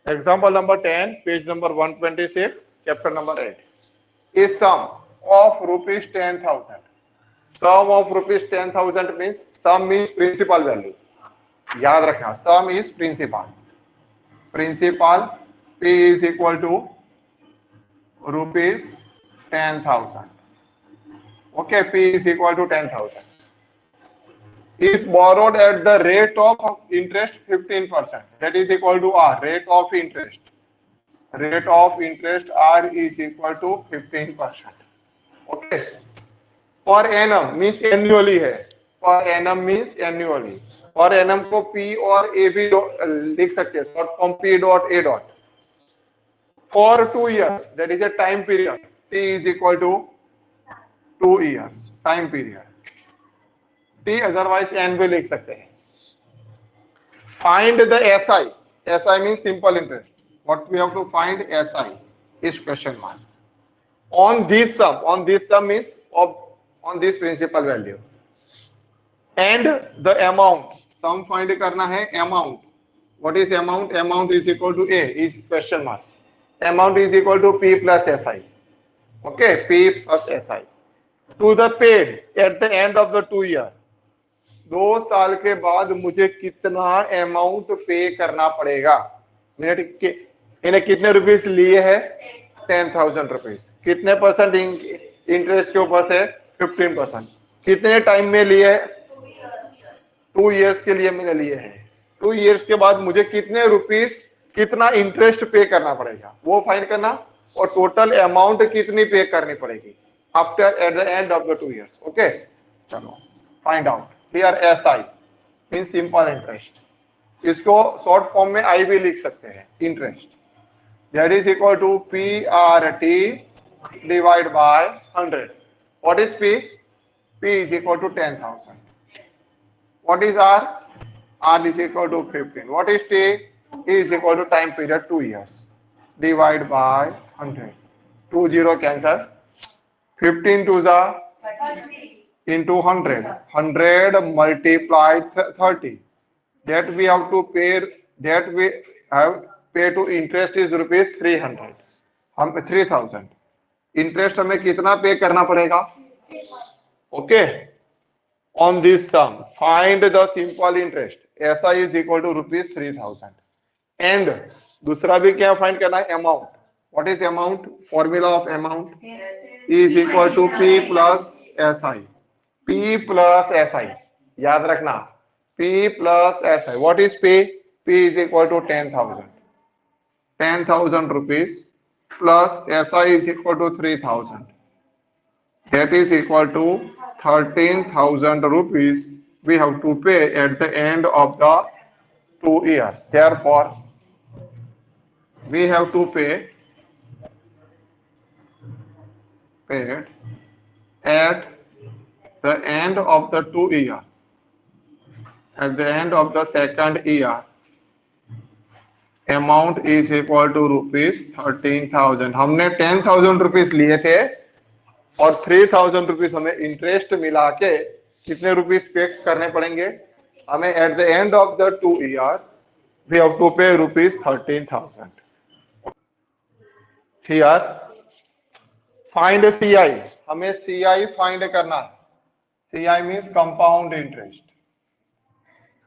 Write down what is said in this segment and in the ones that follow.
Example number 10, page number 126, chapter number 8. Is sum of rupees 10,000. Sum of rupees 10,000 means sum means principal value. याद रखना, sum is principal. Principal P is equal to rupees 10,000. Okay, P is equal to 10,000. Is borrowed at the rate of interest 15%. That is equal to R, rate of interest. Rate of interest R is equal to 15%. Okay. Per annum means annually है. Per annum means annually. Per annum को P और A भी लिख सकते हैं. Short form P dot A dot. For 2 years, that is a time period. T is equal to 2 years. Time period. T otherwise N भी लिख सकते हैं. Find the SI. SI means simple interest. What we have to find SI is question mark. On this sum means on this principal value. And the amount. Sum find करना है amount. What is amount? Amount is equal to A is question mark. Amount is equal to P plus SI. Okay, P plus SI. To the paid at the end of the 2 year. 2 साल के बाद मुझे कितना amount पे करना पड़ेगा. इन्हें कितने रुपीस लिए है? 10,000 रुपीज. कितने परसेंट इंटरेस्ट के ऊपर से? 15%. कितने टाइम में लिए है? 2 इयर्स के लिए मैंने लिए हैं. 2 इयर्स के बाद मुझे कितने रुपीस कितना इंटरेस्ट पे करना पड़ेगा वो फाइंड करना, और टोटल अमाउंट कितनी पे करनी पड़ेगी after at the end of the 2 years. Okay, चलो find out. Here SI mean simple interest. इसको शॉर्ट फॉर्म में I भी लिख सकते हैं, interest. That is equal to PRT divide by 100. What is P? P is equal to 10,000. What is R? R is equal to 15. What is T? T is equal to time period 2 years. Divide by 100. 2 0 cancel. 15 to the into 100. 100 multiply 30. That we have to pay. That we have pay to interest is rupees 300. हम 3,000. Interest हमें कितना पे करना पड़ेगा? Okay. On this sum, find the simple interest. SI is equal to rupees 3,000. And दूसरा भी क्या find करना है? Amount. What is amount? Formula of amount is equal to P plus SI. P plus SI. याद रखना. P plus SI. What is P? P is equal to 10,000. 10,000 rupees plus SI is equal to 3,000. That is equal to 13,000 rupees we have to pay at the end of the 2 years. Therefore, we have to pay paid at the end of the 2 years. At the end of the second year, amount is equal to rupees 13,000. हमने 10,000 rupees लिए थे और 3,000 rupees हमें interest मिला के कितने rupees पे करने पड़ेंगे हमें? At the end of the 2 year we have to pay rupees 13,000. Here find CI. हमें CI फाइंड करना है. CI means compound interest.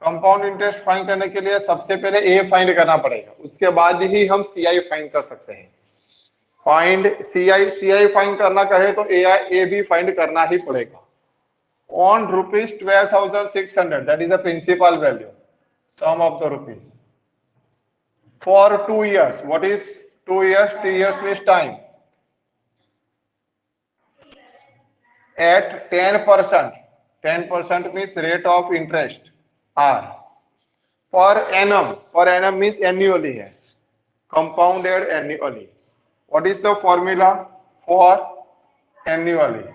Compound interest find करने के लिए सबसे पहले A फाइंड करना पड़ेगा, उसके बाद ही हम CI फाइंड कर सकते हैं. फाइंड CI फाइंड करना कहे तो A भी फाइंड करना ही पड़ेगा. On rupees 12,600, that is the principal value, sum of the rupees for 2 years. What is 2 years? 2 years means time. At 10%. 10% means rate of interest R. Per annum means annually है, compounded annually. What is the formula for annually?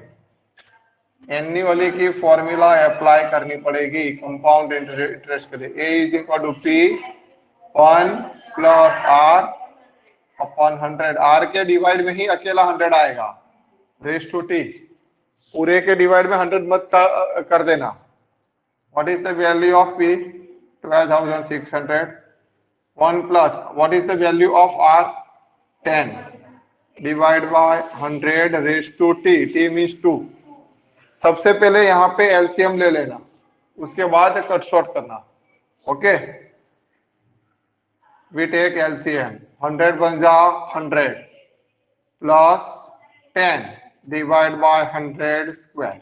Annually की formula apply करनी पड़ेगी compound interest के लिए. A is equal to P 1 plus R upon 100. R के divide में ही अकेला 100 आएगा. Raise to T. पूरे के डिवाइड में 100 मत कर देना. What is the value of P? 12,600. 1 plus, what is the value of R? 10 divided by 100 raised to T, T means 2. सबसे पहले यहाँ पे एलसीएम ले लेना, उसके बाद कट शॉर्ट करना. Okay, we take LCM. 100 बन जा 100 plus 10 divide by 100 square,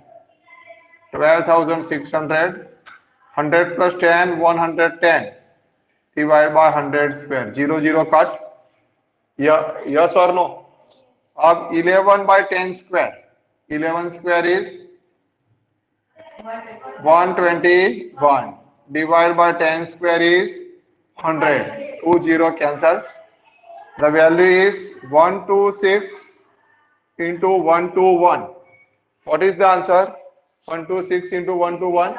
12,600. 100 plus 10, 110 divided by 100 square. 0 0 cut. Yes or no? अब 11 by 10 square. 11 square is 121 divided by 10 square is 100. 2 0 cancel. The value is 126 into 121. What is the answer? 126 into 121.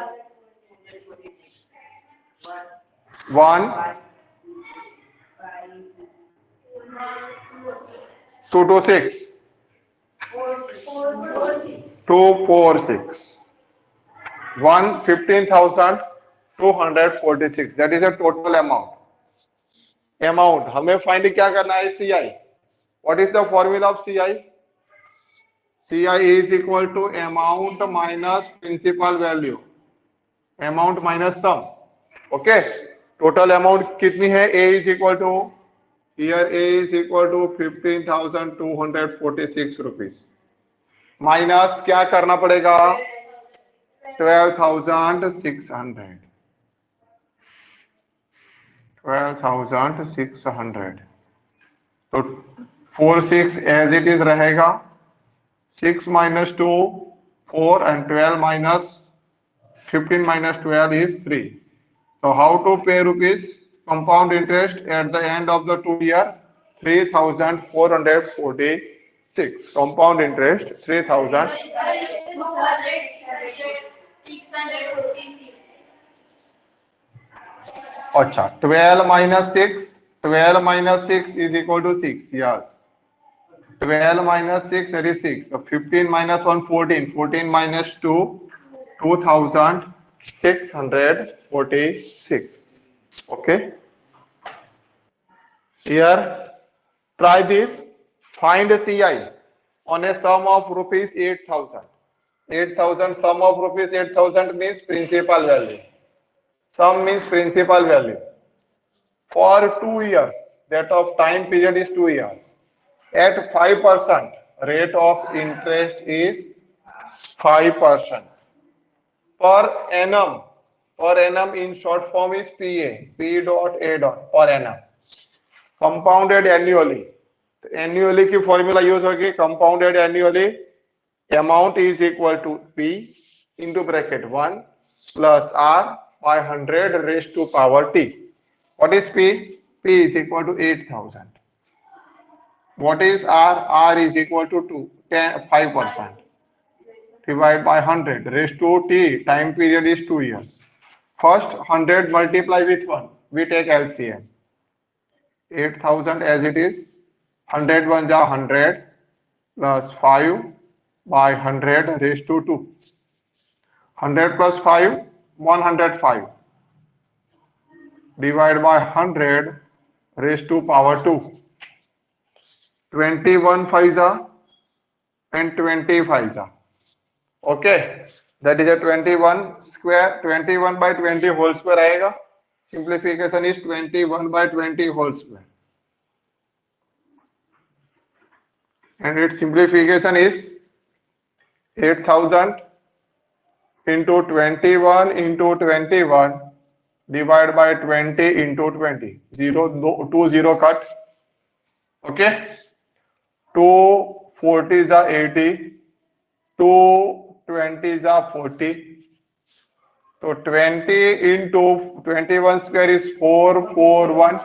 1 226 246 15,246. That is a total amount. हमें find क्या करना है? CI. What is the formula of CI? CI is equal to amount minus principal value. Amount minus sum. Okay. Total amount कितनी है? A is equal to, here A is equal to 15,246 rupees minus क्या करना पड़ेगा? 12,600. 12,600. तो 46 as it is रहेगा. 6 minus 2 4 and 12 minus 15 minus 12 is 3. So how to pay rupees compound interest at the end of the 2 year? 3,446. Compound interest 3,000. अच्छा, 12 minus 6. 12 minus 6 is equal to 6. Yes. 12 minus 6, that is 6. So 15 minus 1, 14. 14 minus 2, 2,646. Okay. Here, try this. Find CI on a sum of rupees 8,000. 8,000, sum of rupees 8,000 means principal value. Sum means principal value. For 2 years, that of time period is 2 years. At 5%, rate of interest is 5%. Per annum in short form is PA, P dot A dot per annum. Compounded annually. Annually की formula use होगी. Compounded annually, amount is equal to P into bracket 1 plus R by 100 raised to power T. What is P? P is equal to 8,000. What is R? R is equal to 5%. Divided by 100 raised to T. Time period is 2 years. First 100 multiply with 1. We take LCM. 8,000 as it is. 100 1 ja 100 plus 5 by 100 raised to 2. 100 plus 5, 105. Divided by 100 raised to power 2. 21 5 and 20 5. Okay, that is a 21 square. 21 by 20 whole square आएगा. Simplification is 21 by 20 whole square, and its simplification is 8,000 into 21 into 21 divided by 20 into 20. 2 0 cut. Okay, 2 40 is 80. 2 20 is 40. So 20 into 21 square is 441.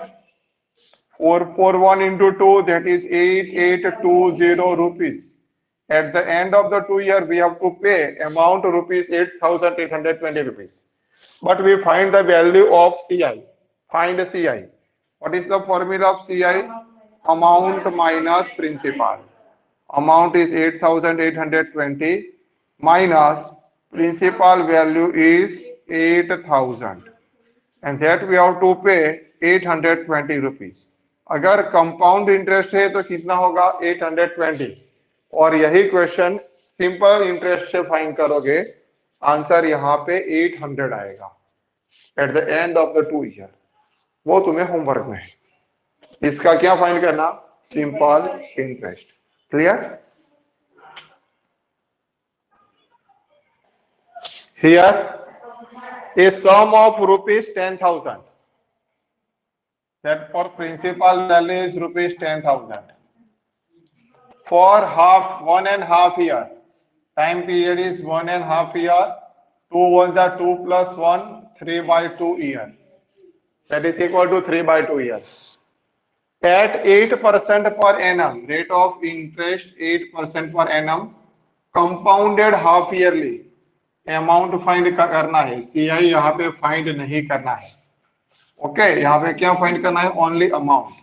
441 into 2, that is 8820 rupees. At the end of the 2 year, we have to pay amount rupees 8,820 rupees. But we find the value of CI. Find CI. What is the formula of CI? Amount minus principal. Amount is 8,820 minus principal value is 8,000, and that we have to pay 820 rupees. अगर compound interest है तो कितना होगा 820, और यही question simple interest से find करोगे, answer यहाँ पे 800 आएगा eight the end of the 2 year. वो तुम्हें होमवर्क में है। इसका क्या फाइंड करना, simple interest. Clear? Here a sum of rupees 10,000, that for principal value is rupees 10,000 for 1.5 year. Time period is 1.5 year. 2 ones are 2 plus 1, 3/2 years. That is equal to 3/2 years. At 8% per annum, rate of interest 8% per annum, compounded half yearly. Amount find करना है, CI यहाँ पे find नहीं करना है। Okay, यहाँ पे क्या फाइंड करना है, only amount.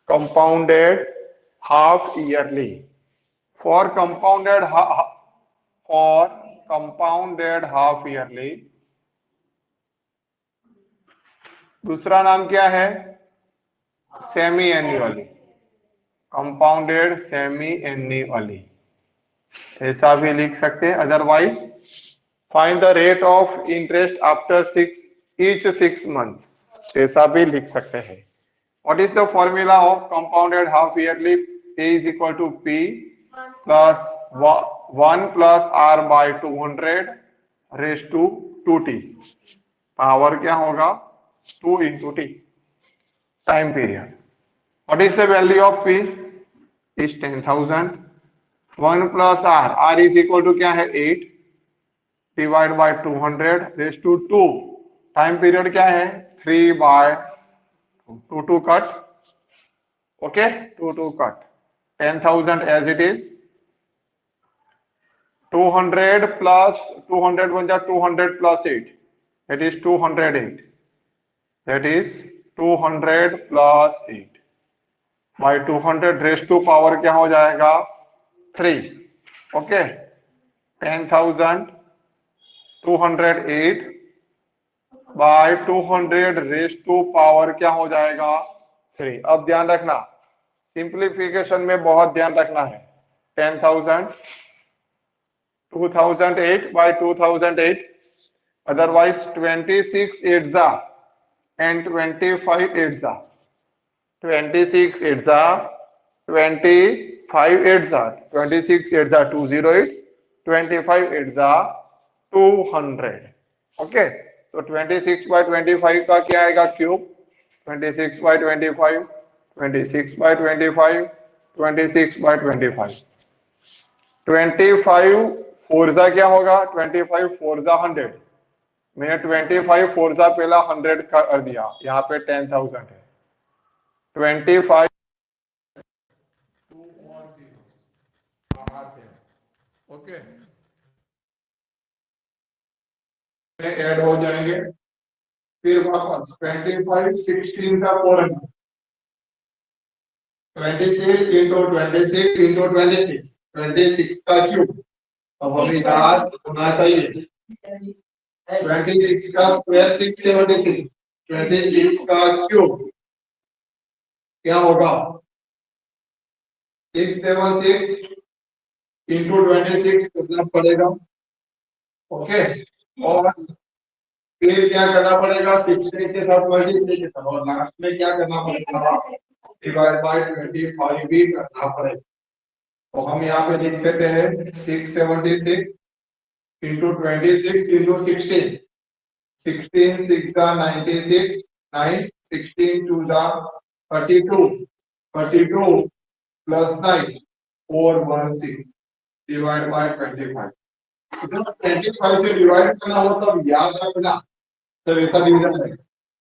Compounded half yearly for compounded half yearly. दूसरा नाम क्या है, semi annually, compounded semi annually, ऐसा भी लिख सकते हैं। Otherwise find the rate of interest after each 6 months, ऐसा भी लिख सकते हैं। What is the formula of compounded half yearly? A is equal to P plus 1 plus R by 200 raised to 2T। Power क्या होगा, 2 into T। Time period, what is the value of P? Is 10,000। 1 plus R is equal to क्या है, 8 divide by 200 raise to 2। Time period क्या है, 3/2। 2 cut, okay, 2 cut. 10,000 as it is. 200 plus 200 बन जाए 200 plus 8, that is 208। That is 200 plus 8 by 200 raise to power क्या हो जाएगा, 3। Okay, 10,000 208 by 200 raise to power क्या हो जाएगा, 3। अब ध्यान रखना, सिंप्लीफिकेशन में बहुत ध्यान रखना है। 10,000 2008 बाय 2008, अदरवाइज 26 8 जा एंड 25 8 जा, 26 8 जा 25 8 जा, 26 8 जा 208, 25 8 जा 200। ओके, तो 26 बाय 25 का क्या आएगा, क्यूब। 26 bye 25, 26 bye 25, 26 bye 25। 25 4 जा क्या होगा, 25 4 जा 100। मैंने 25 4 जा पहला 100 कर दिया, यहाँ पे 10,000 है। 25 ओके, ऐड हो जाएंगे। फिर वापस 25 16 सा 400, 26 into 26 into 26, 26 का क्यूब। अब हमें याद होना चाहिए 26 का स्क्वायर 676, 26 का क्यूब क्या होगा, 676 into 26 कितना पड़ेगा। ओके, और फिर क्या करना पड़ेगा, 16 के साथ मल्टीप्लाई के साथ, और लास्ट में क्या करना पड़ेगा, डिवाइड बाय 25 भी करना पड़ेगा। तो हम यहाँ पे लिख देते हैं 676 into 26 into 16, 16 6 जा 96, 9 16 2 जा 32, 32 plus 9 416 डिवाइड बाय 25। तो 25 से डिवाइड करना हो तब याद रखना, तो ऐसा डिवीजन है।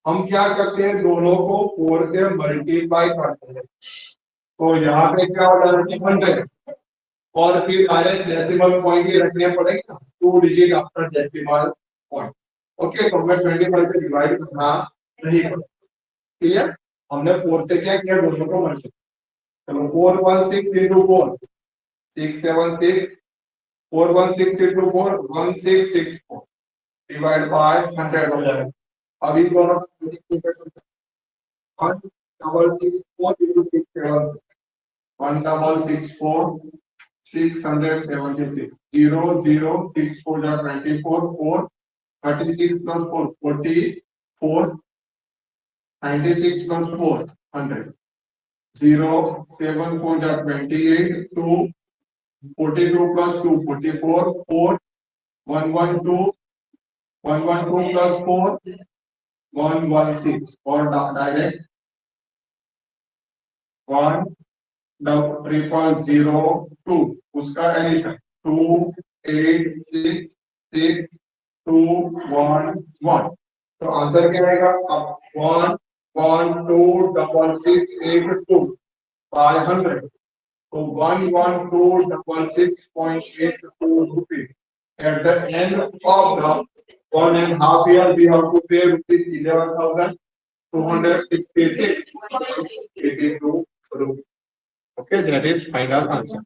हम क्या करते हैं, दोनों को 4 से मल्टीप्लाई करते हैं, तो यहाँ पे क्या हो जाएगा 100, और फिर डायरेक्ट डेसिमल पॉइंट ये रखने पड़ेगा, 2 digit after decimal point. Okay, तो हमें 25 से डिवाइड करना नहीं पड़ेगा। क्लियर? हमने 4 से क्या किया, दोनों को मल्टीप्लाई। चलो 416 into 4 676, 416 into 4 1664 डिवाइड बाय 100 हो जाएगा। अभी दोनों 1664 into 676. 1664 676. 0 0 6 4 24 4 36 plus 4 44 96 plus 4 100. 0 7 4 28 2 42 plus 2 44 4 112 112 plus 4 116 or direct 1 triple 0 2 उसका एडिशन 2 8 6 6 2 1 1 तो आंसर क्या आएगा अब 1 1 2 double 6 8 2 500 so 112,662 rupees. At the end of the 1.5 year, we have to pay rupees 11,266.82 rupees. Okay, that is final answer.